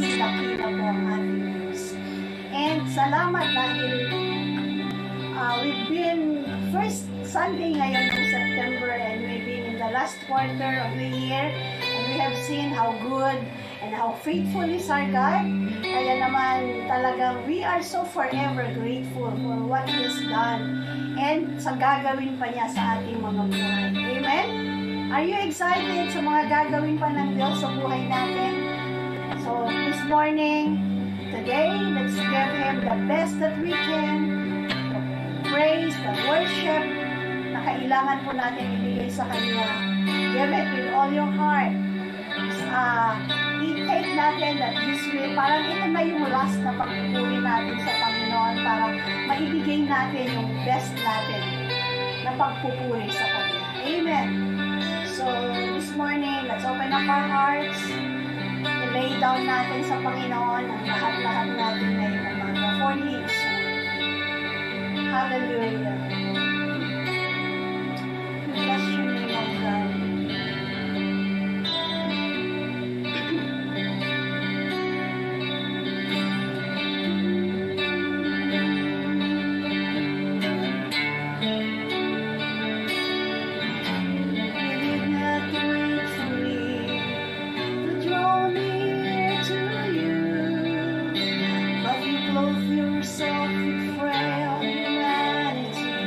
Dakila po ang ating Diyos. And salamat dahil we've been first Sunday ngayon ng September, and we've been in the last quarter of the year, and we have seen how good and how faithful is our God. Kaya naman talagang we are so forever grateful for what He has done and sa gagawin pa niya sa ating mga buhay. Amen? Are you excited sa mga gagawin pa ng Diyos sa buhay natin? So this morning, today, let's give Him the best that we can. The praise, the worship na kailangan po natin ibigay sa Kanya. Give it with all your heart. I-take natin that this way, parang ito na yung last na pagpupuri natin sa Panginoon para maibigay natin yung best natin na pagpupuri sa Kanya. Amen. So, this morning, let's open up our hearts. I-lay down natin sa Panginoon ang lahat-lahat natin ngayong umaga for His word. Hallelujah. Bless your name, O God. Yourself with frail humanity.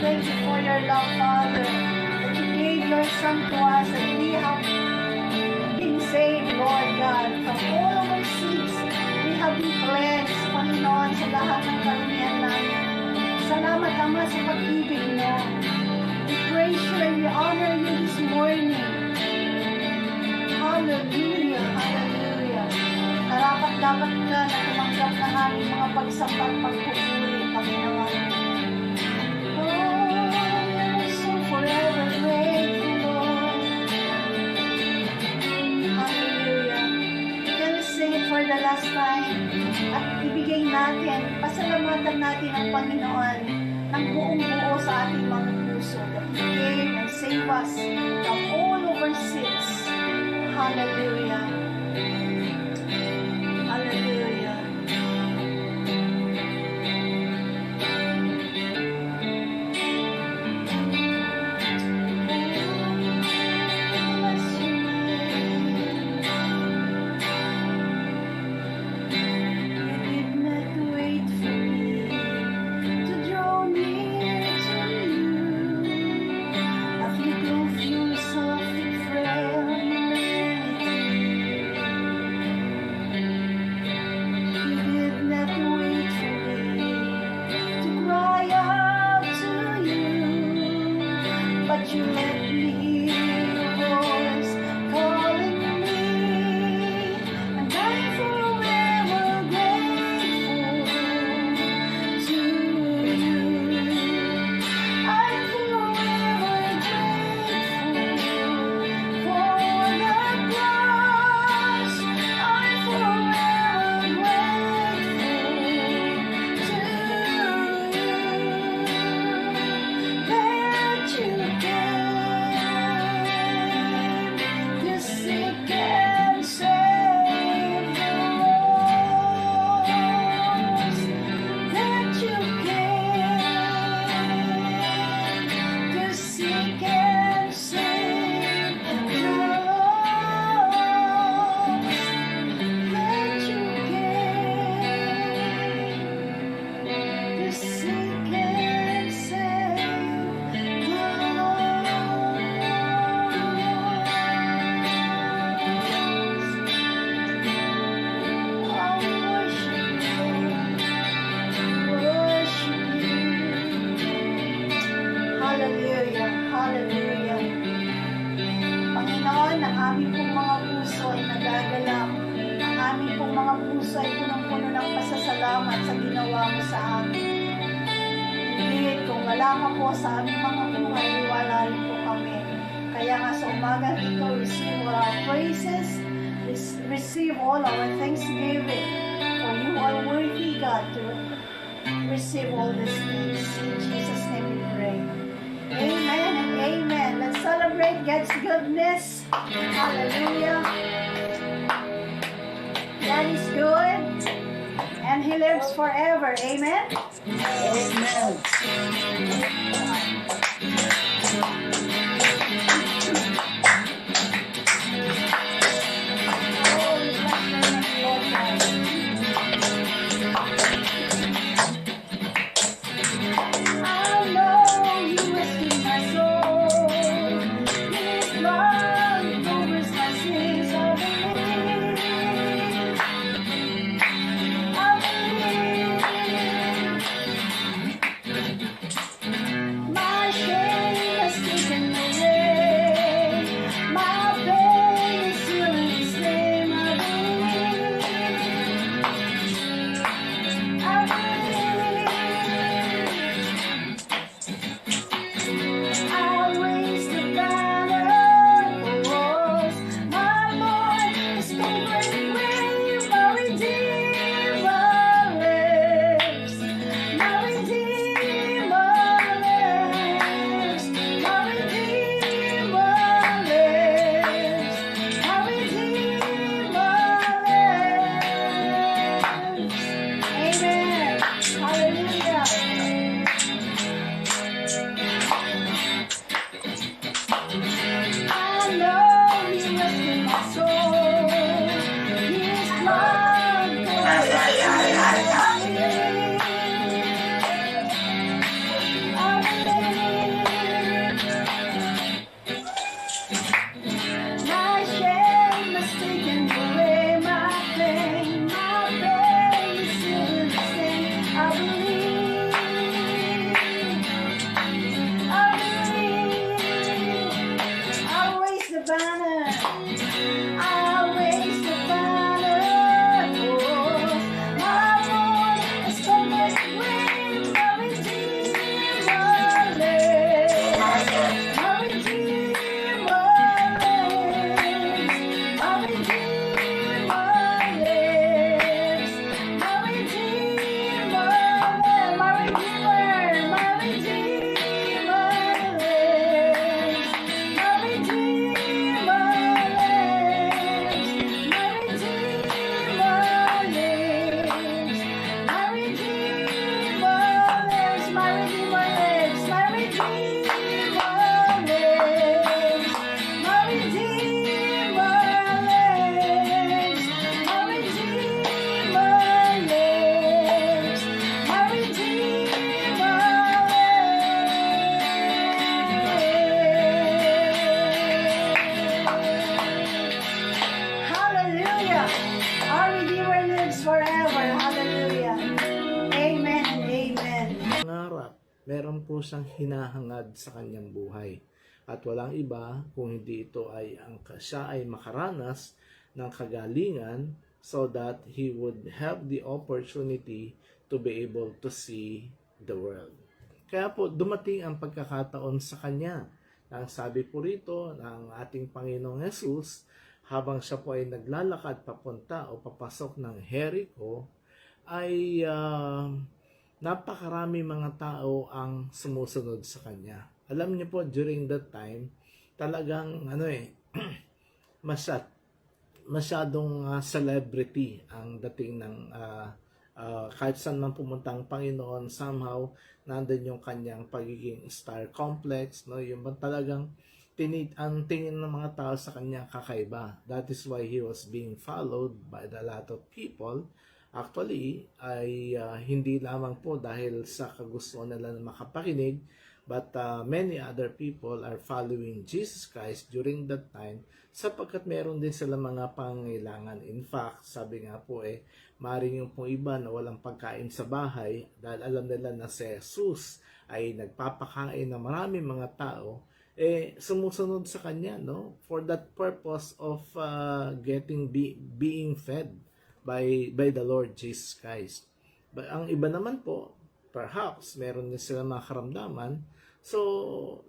thank you for your love, Father, that you gave your Son to us, and we have been saved, Lord God, from all of our sins. We have been cleansed, Panginoon, sa lahat ng karamihan namin. Salamat, Ama, sa pag-ibig mo. We praise you and we honor you this morning. Hallelujah, hallelujah. Karapat-dapat ka na tumanggap ng aming mga pagsambal, pagpupuri, Panginoon. Oh, we're so forever grateful, Lord. Hallelujah. Can we sing it for the last time? At ibigay natin, pasalamatan natin ang Panginoon ng buong-buo sa ating mga puso, that He came and saved us from all of our sins. Hallelujah. Hallelujah. You let me hear your voice calling me, and I'm forever grateful to you. I'm forever grateful for the cross. I'm forever grateful to you. That you Hallelujah, hallelujah. Panginoon, ang aming pong mga puso ay nagagalak. Ang aming pong mga puso ay punong-puno ng pasasalamat sa ginawa mo sa amin. Hindi, kung wala ka po sa aming mga buhay, wala rin po kami. Kaya nga sa umaga ito, receive all our praises, receive all our thanksgiving, for you are worthy, God, to receive all these things. In Jesus' name we pray. Amen and amen. Let's celebrate God's goodness. Hallelujah. God is good and He lives forever. Amen. Amen. po siyang hinahangad sa kanyang buhay. At walang iba kung hindi ito ay siya ay makaranas ng kagalingan so that he would have the opportunity to be able to see the world. Kaya po dumating ang pagkakataon sa kanya. Ang sabi po rito ng ating Panginoong Jesus, habang siya po ay naglalakad papunta o papasok ng Jericho, ay napakarami mga tao ang sumusunod sa kanya. Alam niyo po, during that time, talagang masyadong celebrity ang dating ng kahit saan man pumunta ang Panginoon, somehow nandun yung kanyang pagiging star complex, no? Yung talagang ang tingin ng mga tao sa kanya kakaiba. That is why he was being followed by a lot of people. Actually, ay hindi lamang po dahil sa kagustuhan nila na makapakinig, but many other people are following Jesus Christ during that time sapagkat meron din sila mga pangailangan. In fact, sabi nga po maring yung pong iba na walang pagkain sa bahay dahil alam nila na si Jesus ay nagpapakain ng maraming mga tao, sumusunod sa kanya, no? For that purpose of being fed by the Lord Jesus Christ. But ang iba naman po, perhaps meron din sila mga karamdaman, so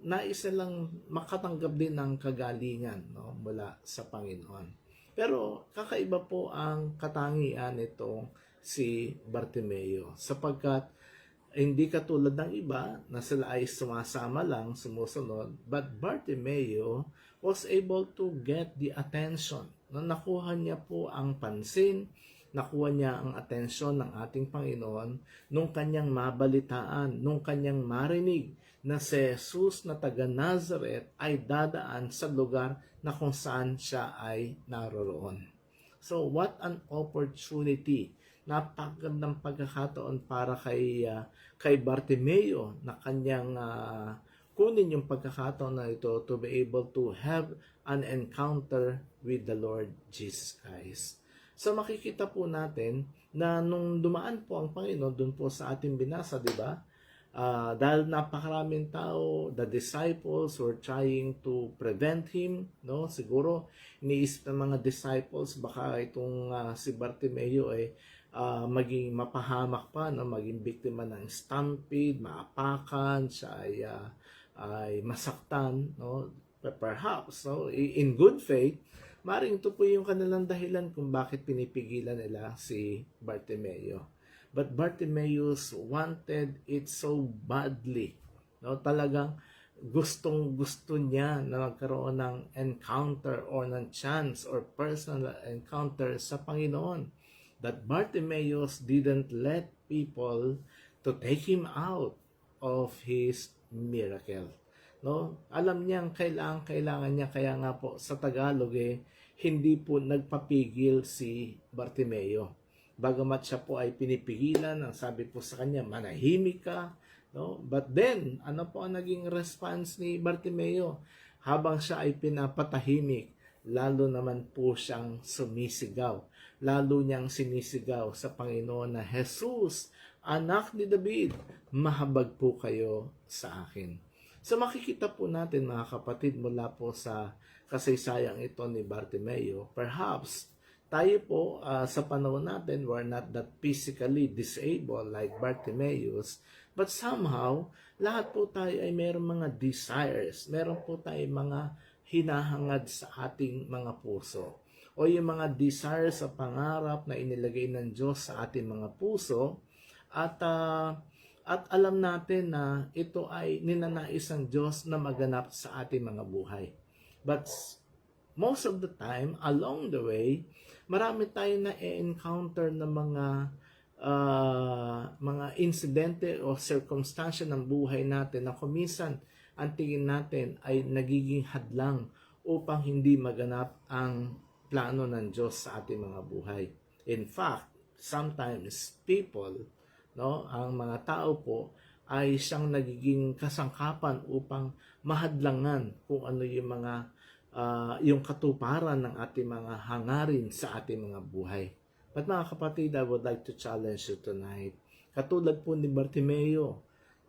nais lang makatanggap din ng kagalingan, no, mula sa Panginoon. Pero kakaiba po ang katangian nitong si Bartimeo sapagkat hindi katulad ng iba na sila ay sumasama lang, sumusunod, but Bartimeo was able to get the attention. No, nakuha niya po ang pansin, nakuha niya ang atensyon ng ating Panginoon nung kanyang mabalitaan, nung kanyang marinig na si Jesus na taga Nazareth ay dadaan sa lugar na kung saan siya ay naroroon. So what an opportunity! Napakagandang pagkakataon para kay Bartimeo na kanyang kunin yung pagkakataon na ito to be able to have an encounter with the Lord Jesus Christ. So makikita po natin na nung dumaan po ang Panginoon doon po sa ating binasa, di ba? Dahil napakaraming tao, the disciples were trying to prevent him, no? Siguro iniisip ng mga disciples baka itong si Bartimeo maging mapahamak pa, no? Maging biktima ng stampede, maapakan, siya ay masaktan, no? Perhaps, no? In good faith, maring ito po yung kanilang dahilan kung bakit pinipigilan nila si Bartimeo. But Bartimeus wanted it so badly. No, talagang gustong-gusto niya na magkaroon ng encounter or ng chance or personal encounter sa Panginoon. That Bartimeus didn't let people to take him out of his miracle. No, alam niyang kailangan niya, kaya nga po sa Tagalog hindi po nagpapigil si Bartimeo. Bagamat siya po ay pinipigilan, ang sabi po sa kanya, manahimik ka, no? But then, ano po ang naging response ni Bartimeo? Habang siya ay pinapatahimik, lalo naman po siyang sumisigaw. Lalo niyang sinisigaw sa Panginoon na, Jesus, anak ni David, mahabag po kayo sa akin. So makikita po natin mga kapatid mula po sa kasaysayang ito ni Bartimeo, perhaps tayo po sa panahon natin we're not that physically disabled like Bartimeus, but somehow lahat po tayo ay mayroong mga desires, meron po tayo mga hinahangad sa ating mga puso o yung mga desires sa pangarap na inilagay ng Diyos sa ating mga puso at alam natin na ito ay ninanais ng Diyos na maganap sa ating mga buhay. But most of the time, along the way, marami tayong na-encounter na mga insidente o circumstansya ng buhay natin na kuminsan ang tingin natin ay nagiging hadlang upang hindi maganap ang plano ng Diyos sa ating mga buhay. In fact, sometimes people, no, ang mga tao po ay siyang nagiging kasangkapan upang mahadlangan kung ano yung mga yung katuparan ng ating mga hangarin sa ating mga buhay. But mga kapatid, I would like to challenge you tonight. Katulad po ni Bartimeo,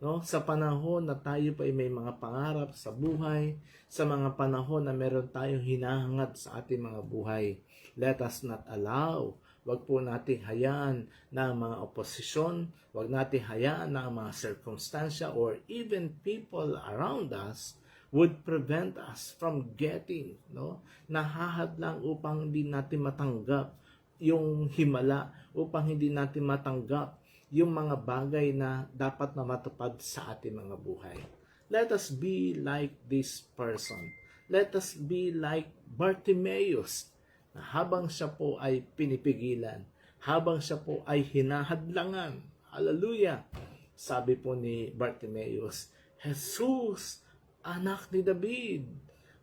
No? Sa panahon na tayo pa ay may mga pangarap sa buhay, sa mga panahon na meron tayong hinahangad sa ating mga buhay, let us not allow, wag po nating hayaan na ang mga oposisyon, wag nating hayaan na ang mga circumstansya or even people around us would prevent us from getting, no? Nahahad lang upang hindi natin matanggap yung himala, upang hindi natin matanggap yung mga bagay na dapat na matupad sa ating mga buhay. Let us be like this person. Let us be like Bartimaeus, na habang siya po ay pinipigilan, habang siya po ay hinahadlangan, hallelujah, sabi po ni Bartimaeus, Jesus, anak ni David,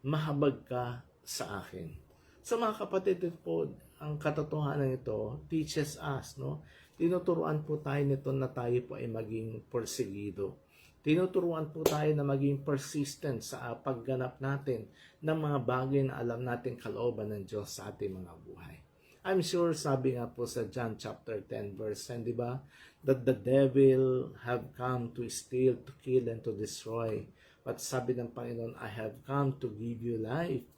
mahabag ka sa akin. Sa mga kapatid po, ang katotohanan nito teaches us, no? Tinuturuan po tayo nito na tayo po ay maging porsigido. Tinuturuan po tayo na maging persistent sa pagganap natin ng mga bagay na alam natin kalooban ng Diyos sa ating mga buhay. I'm sure, sabi nga po sa John chapter 10 verse 10, di ba? That the devil have come to steal, to kill, and to destroy. But sabi ng Panginoon, I have come to give you life.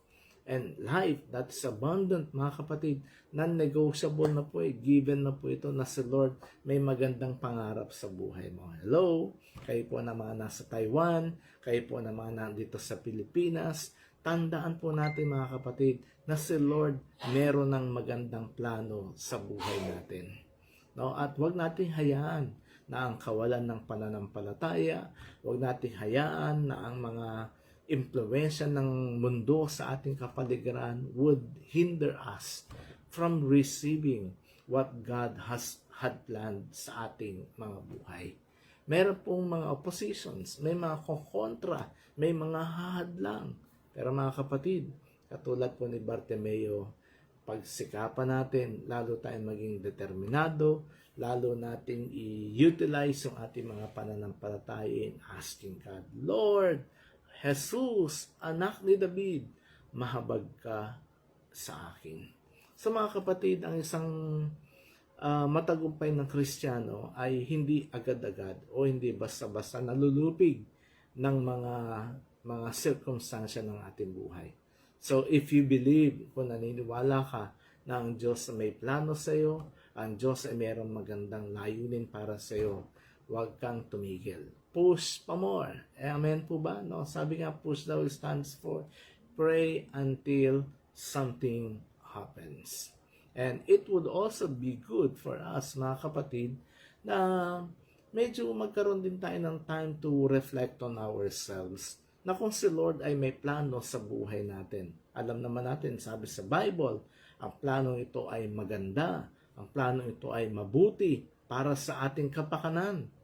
And life that is abundant, mga kapatid, non-negotiable na po given na po ito na si Lord may magandang pangarap sa buhay mo. Hello, kayo po na mga nasa Taiwan, kayo po na mga nandito sa Pilipinas, tandaan po natin mga kapatid na si Lord meron ng magandang plano sa buhay natin. No? At wag nating hayaan na ang kawalan ng pananampalataya, wag nating hayaan na ang mga impluwensya ng mundo sa ating kapaligiran would hinder us from receiving what God had planned sa ating mga buhay. Meron pong mga oppositions, may mga kokontra, may mga hahadlang. Pero mga kapatid, katulad po ni Bartimeo, pagsikapan natin, lalo tayong maging determinado, lalo nating i-utilize yung ating mga pananampalataya in asking God, Lord, Jesus, anak ni David, mahabag ka sa akin. So mga kapatid, ang isang matagumpay ng Kristiyano ay hindi agad-agad o hindi basta-basta nalulupig ng mga circumstansya ng ating buhay. So if you believe, kung naniniwala ka na ang Diyos may plano sa iyo, ang Diyos ay mayroong magandang layunin para sa iyo, huwag kang tumigil. Push pa more. Amen po ba? No? Sabi nga, push daw stands for pray until something happens. And it would also be good for us, mga kapatid, na medyo magkaroon din tayo ng time to reflect on ourselves. Na kung si Lord ay may plano sa buhay natin. Alam naman natin, sabi sa Bible, ang plano ito ay maganda. Ang plano ito ay mabuti para sa ating kapakanan.